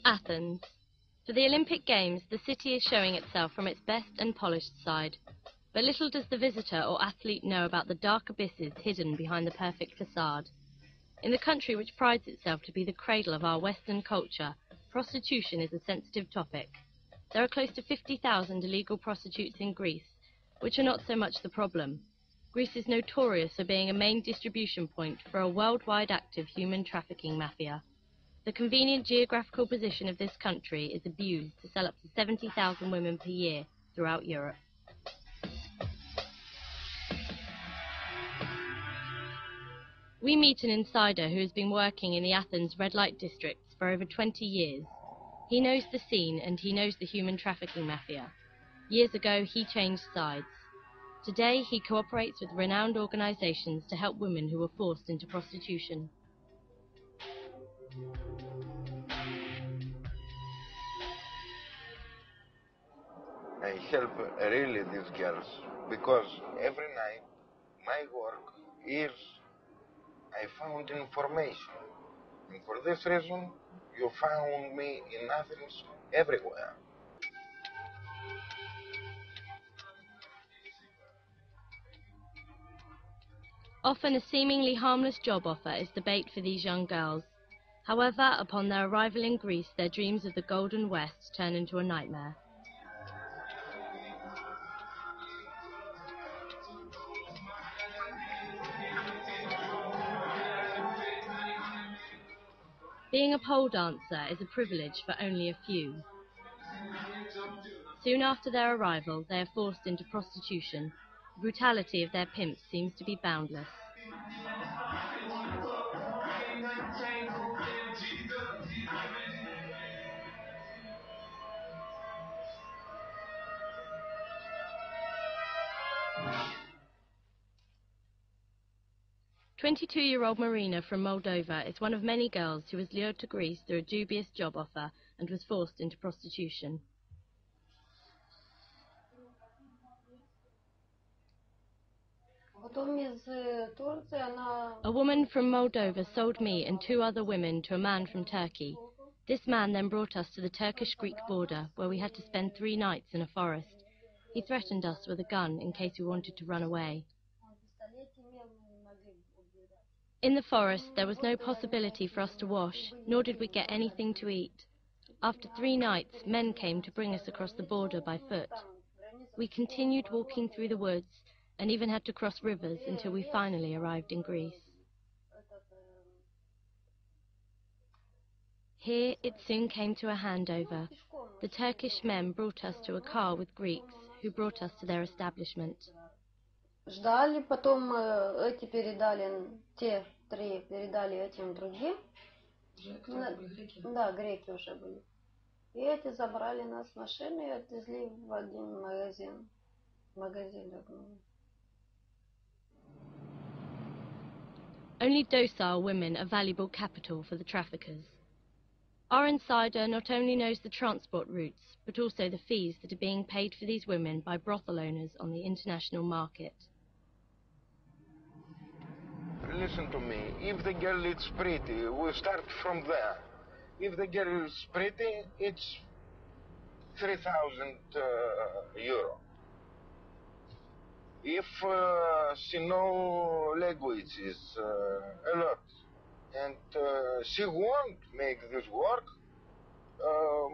Athens. For the Olympic Games, the city is showing itself from its best and polished side. But little does the visitor or athlete know about the dark abysses hidden behind the perfect facade. In the country which prides itself to be the cradle of our Western culture, prostitution is a sensitive topic. There are close to 50,000 illegal prostitutes in Greece, which are not so much the problem. Greece is notorious for being a main distribution point for a worldwide active human trafficking mafia. The convenient geographical position of this country is abused to sell up to 70,000 women per year throughout Europe. We meet an insider who has been working in the Athens red light districts for over 20 years. He knows the scene and he knows the human trafficking mafia. Years ago, he changed sides. Today, he cooperates with renowned organizations to help women who were forced into prostitution. I help really these girls because every night my work is I found information. And for this reason, you found me in Athens everywhere. Often a seemingly harmless job offer is the bait for these young girls. However, upon their arrival in Greece, their dreams of the Golden West turn into a nightmare. Being a pole dancer is a privilege for only a few. Soon after their arrival, they are forced into prostitution. The brutality of their pimps seems to be boundless. "22-year-old Marina from Moldova is one of many girls who was lured to Greece through a dubious job offer and was forced into prostitution. A woman from Moldova sold me and 2 other women to a man from Turkey. This man then brought us to the Turkish-Greek border, where we had to spend 3 nights in a forest. He threatened us with a gun in case we wanted to run away. In the forest, there was no possibility for us to wash, nor did we get anything to eat. After 3 nights, men came to bring us across the border by foot. We continued walking through the woods, and even had to cross rivers until we finally arrived in Greece. Here it soon came to a handover. The Turkish men brought us to a car with Greeks, who brought us to their establishment. Ждали, потом эти передали, те 3 передали этим другим. Да, греки уже были. И эти забрали нас в машину и отвезли в один магазин. Only docile women are valuable capital for the traffickers. Our insider not only knows the transport routes, but also the fees that are being paid for these women by brothel owners on the international market. Listen to me, if the girl is pretty, we start from there. If the girl is pretty, it's 3,000 euro. If she knows languages a lot, and she won't make this work,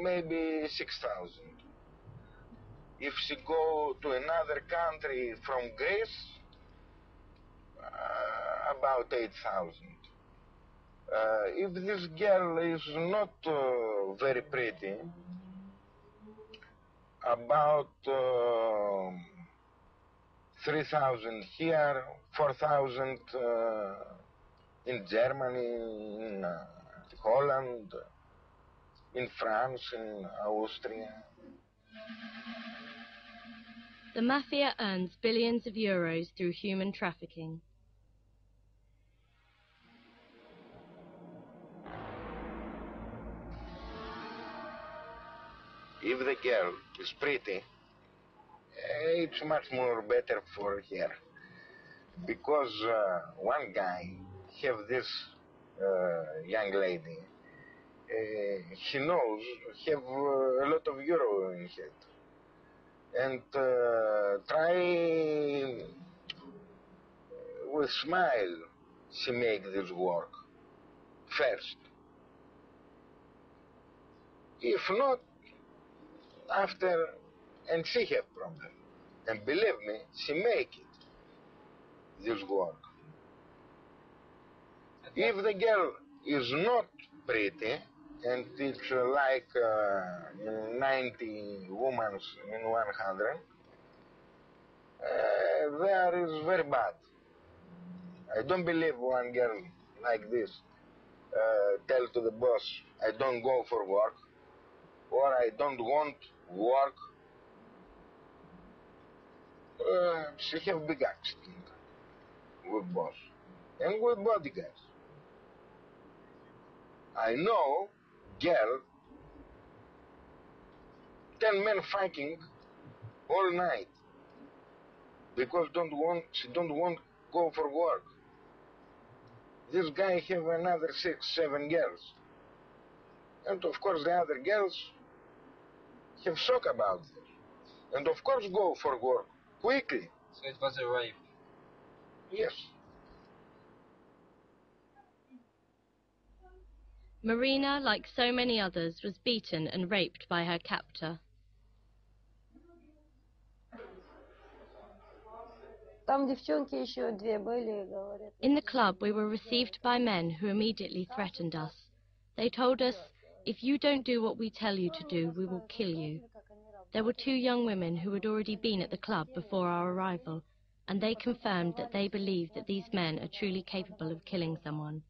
maybe 6,000. If she go to another country from Greece, about 8,000. If this girl is not very pretty, about 3,000 here, 4,000 in Germany, in Holland, in France, in Austria. The mafia earns billions of euros through human trafficking. If the girl is pretty, it's much more better for her. Because one guy have this young lady, he knows have a lot of euro in head, and try with smile she make this work first. If not, after, and she have problem, and believe me, she make it this work. If the girl is not pretty, and it's like 90 women in 100, there is very bad. I don't believe one girl like this tell to the boss, I don't go for work, or I don't want work. She have big accident with boss and with bodyguards. I know girl, 10 men fighting all night because she don't want go for work. This guy have another 6, 7 girls, and of course the other girls have shock about this, and of course go for work quickly. So it was a rape? Yes. Marina, like so many others, was beaten and raped by her captor. Там девчонки еще две были, говорят. In the club, we were received by men who immediately threatened us. They told us, if you don't do what we tell you to do, we will kill you. There were 2 young women who had already been at the club before our arrival, and they confirmed that they believe that these men are truly capable of killing someone.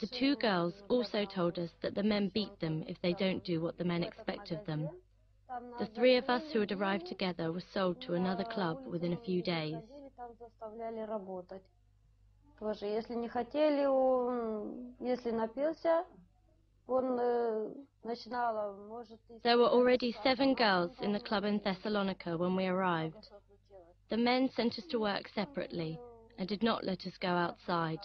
The 2 girls also told us that the men beat them if they don't do what the men expect of them. The 3 of us who had arrived together were sold to another club within a few days. Если не хотели, если напился, он начинал, может... There were already 7 girls in the club in Thessalonica when we arrived. The men sent us to work separately and did not let us go outside.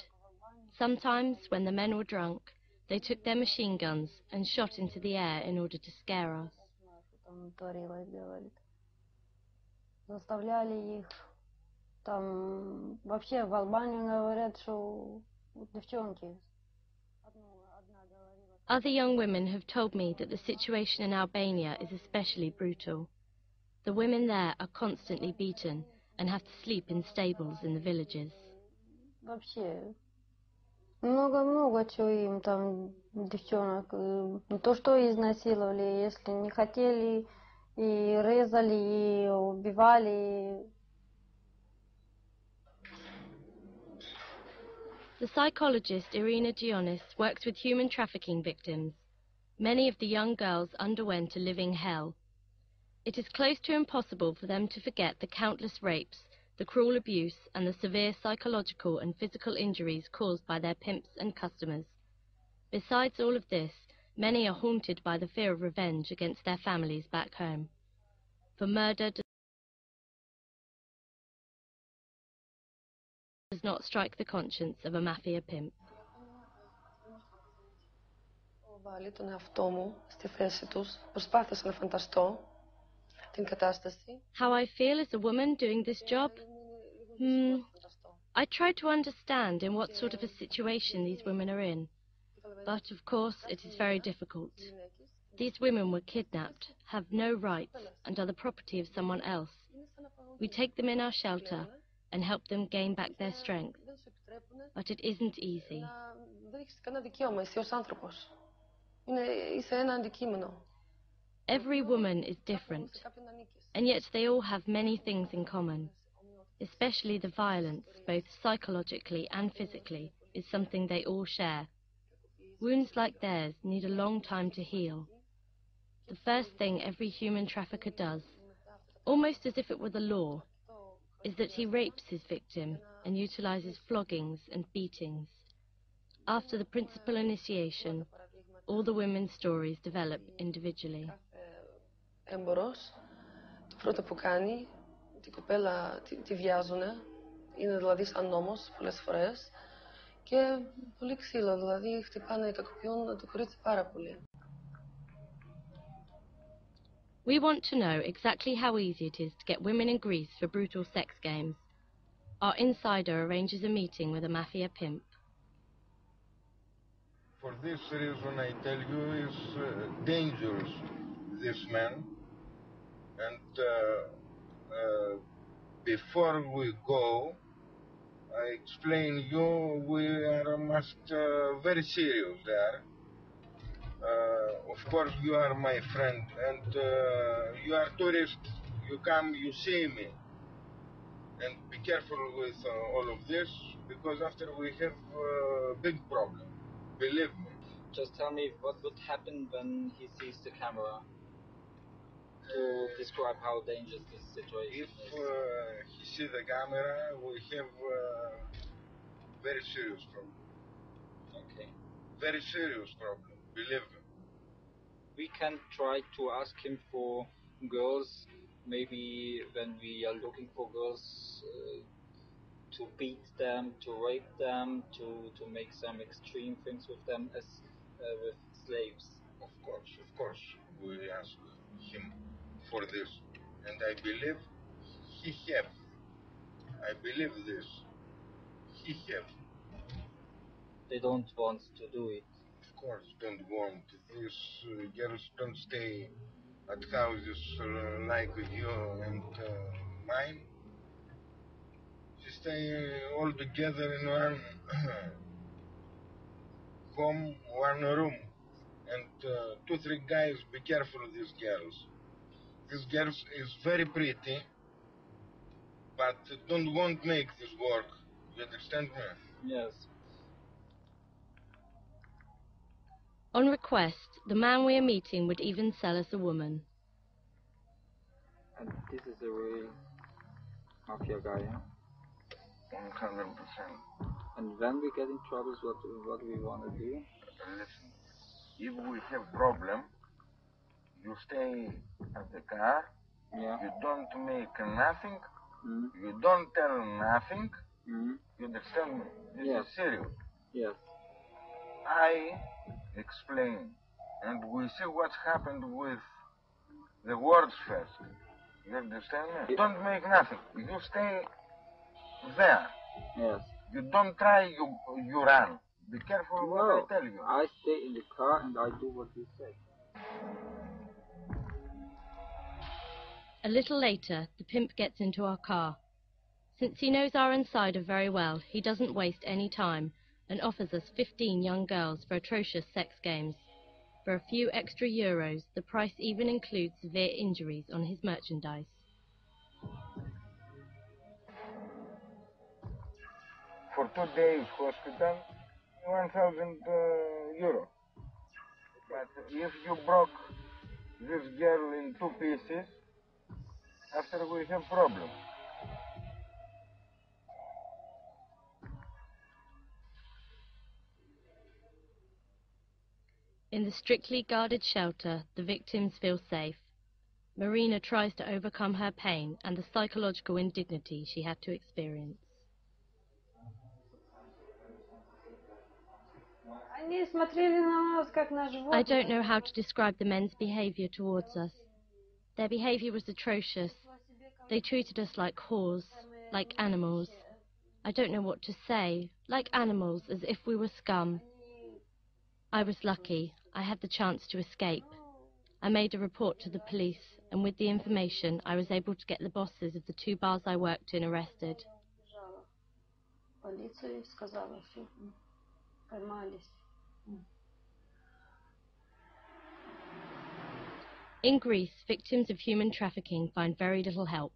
Sometimes, when the men were drunk, they took their machine guns and shot into the air in order to scare us. Заставляли их, там, вообще в Албании говорят, что девчонки. Other young women have told me that the situation in Albania is especially brutal. The women there are constantly beaten and have to sleep in stables in the villages. Вообще, много чего им там, девчонок, то, что изнасиловали, если не хотели, и резали, и убивали. The psychologist Irina Gionis works with human trafficking victims. Many of the young girls underwent a living hell. It is close to impossible for them to forget the countless rapes, the cruel abuse, and the severe psychological and physical injuries caused by their pimps and customers. Besides all of this, many are haunted by the fear of revenge against their families back home. For murder does not strike the conscience of a mafia pimp. Βάλει τον εαυτό μου στη θέση τους. Προσπάθησα να φανταστώ την κατάσταση. How I feel as a woman doing this job? I try to understand in what sort of a situation these women are in. But, of course, it is very difficult. These women were kidnapped, have no rights, and are the property of someone else. We take them in our shelter and help them gain back their strength. But it isn't easy. Δεν έχεις κανένα δικαίωμα εσύ ως άνθρωπος. Είσαι ένα αντικείμενο. Every woman is different, and yet they all have many things in common. Especially the violence, both psychologically and physically, is something they all share. Wounds like theirs need a long time to heal. The first thing every human trafficker does, almost as if it were the law, is that he rapes his victim and utilizes floggings and beatings. After the principal initiation, all the women's stories develop individually. Έμπορος, το πρώτο που κάνει, την κοπέλα τη βιάζουνε, είναι δηλαδή σαν νόμος πολλές φορές, Και πολύ ξύλο, δηλαδή χτυπάνε, κακοποιούν το κορίτσι πάρα πολύ. We want to know exactly how easy it is to get women in Greece for brutal sex games. Our insider arranges a meeting with a mafia pimp. For this reason, I tell you, is dangerous, this man. And before we go, I explain you, we are must very serious there. Of course, you are my friend, and you are tourist. You come, you see me, and be careful with all of this, because after we have big problem. Believe me. Just tell me what would happen when he sees the camera, to describe how dangerous this situation If is. he see the camera, we have very serious problem. Okay. Very serious problem. Believe me. We can try to ask him for girls, maybe when we are looking for girls, to beat them, to rape them, to make some extreme things with them as with slaves. Of course, we ask him for this, and I believe he have. I believe this. He have. They don't want to do it. Of course, don't want. These girls don't stay at houses like you and mine. They stay all together in one home, one room. And 2-3 guys, be careful of these girls. This girl is very pretty, but don't want make this work. You understand me? Yes. On request, the man we are meeting would even sell us a woman. And this is a real mafia guy, huh? 100%. And when we get in troubles, what we want to do? Listen, if we have problem, you stay at the car, Yeah. you don't make nothing, Mm. you don't tell nothing, Mm. you understand me? This Yes. is serious. Yes. I explain, and we see what's happened with the words first. You understand me? Yeah. Don't make nothing. You stay there. Yes. You don't try, you run. Be careful what I tell you. I stay in the car and I do what you say. A little later, the pimp gets into our car. Since he knows our insider very well, he doesn't waste any time and offers us 15 young girls for atrocious sex games. For a few extra euros, the price even includes severe injuries on his merchandise. For 2 days hospital, 1,000 euro. But if you broke this girl in 2 pieces, after we have problem. In the strictly guarded shelter, the victims feel safe. Marina tries to overcome her pain and the psychological indignity she had to experience. Они смотрели на нас, как на животных. I don't know how to describe the men's behavior towards us. Their behavior was atrocious. They treated us like whores, like animals. I don't know what to say, like animals, as if we were scum. I was lucky. I had the chance to escape. I made a report to the police, and with the information, I was able to get the bosses of the 2 bars I worked in arrested. Полиция сказала, все, поймались. In Greece, victims of human trafficking find very little help.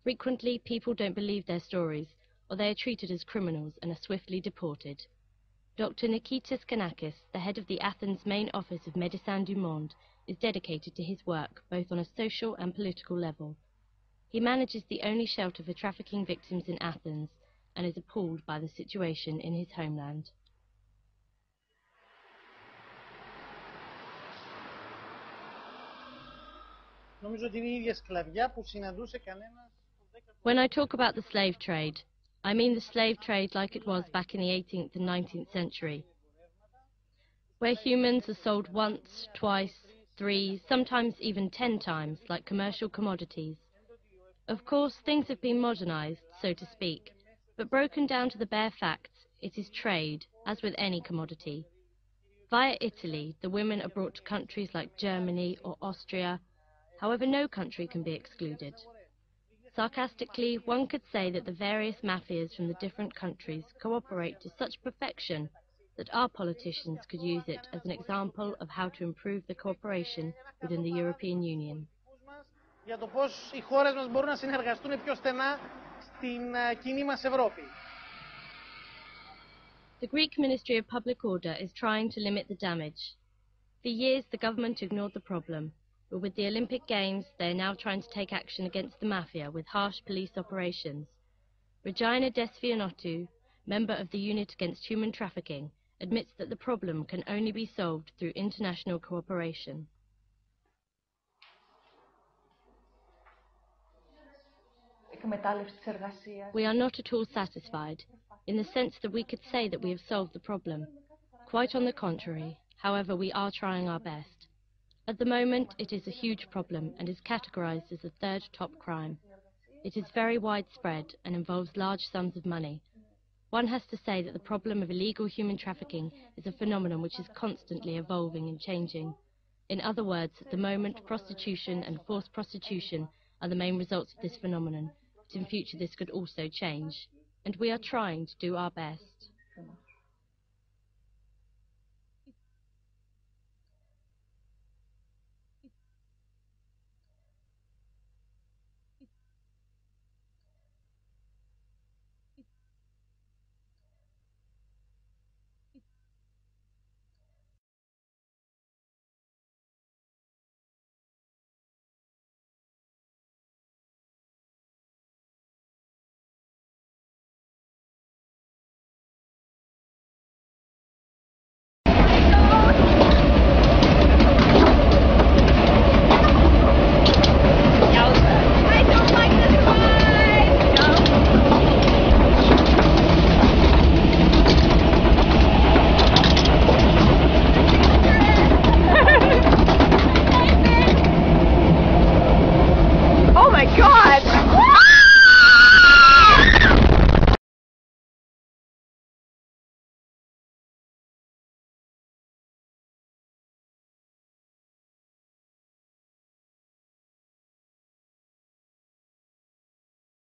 Frequently, people don't believe their stories, or they are treated as criminals and are swiftly deported. Dr. Nikitas Kanakis, the head of the Athens main office of Médecins du Monde, is dedicated to his work, both on a social and political level. He manages the only shelter for trafficking victims in Athens, and is appalled by the situation in his homeland. Νομίζω ότι είναι η ίδια σκλαβιά που συναντούσε κανένας. When I talk about the slave trade, I mean the slave trade like it was back in the 18th and 19th century, where humans are sold once, twice, 3, sometimes even 10 times, like commercial commodities. Of course, things have been modernized, so to speak, but broken down to the bare facts, it is trade, as with any commodity. Via Italy, the women are brought to countries like Germany or Austria. However, no country can be excluded. Sarcastically, one could say that the various mafias from the different countries cooperate to such perfection that our politicians could use it as an example of how to improve the cooperation within the European Union. Για το πώς οι χώρες μας μπορούν να συνεργαστούν πιο στενά στην κοινή μας Ευρώπη. The Greek Ministry of Public Order is trying to limit the damage. For years, the government ignored the problem, but with the Olympic Games, they are now trying to take action against the mafia with harsh police operations. Regina Desfionotou, member of the Unit Against Human Trafficking, admits that the problem can only be solved through international cooperation. We are not at all satisfied, in the sense that we could say that we have solved the problem. Quite on the contrary, however, we are trying our best. At the moment, it is a huge problem and is categorized as the third top crime. It is very widespread and involves large sums of money. One has to say that the problem of illegal human trafficking is a phenomenon which is constantly evolving and changing. In other words, at the moment, prostitution and forced prostitution are the main results of this phenomenon, but in future this could also change. And we are trying to do our best.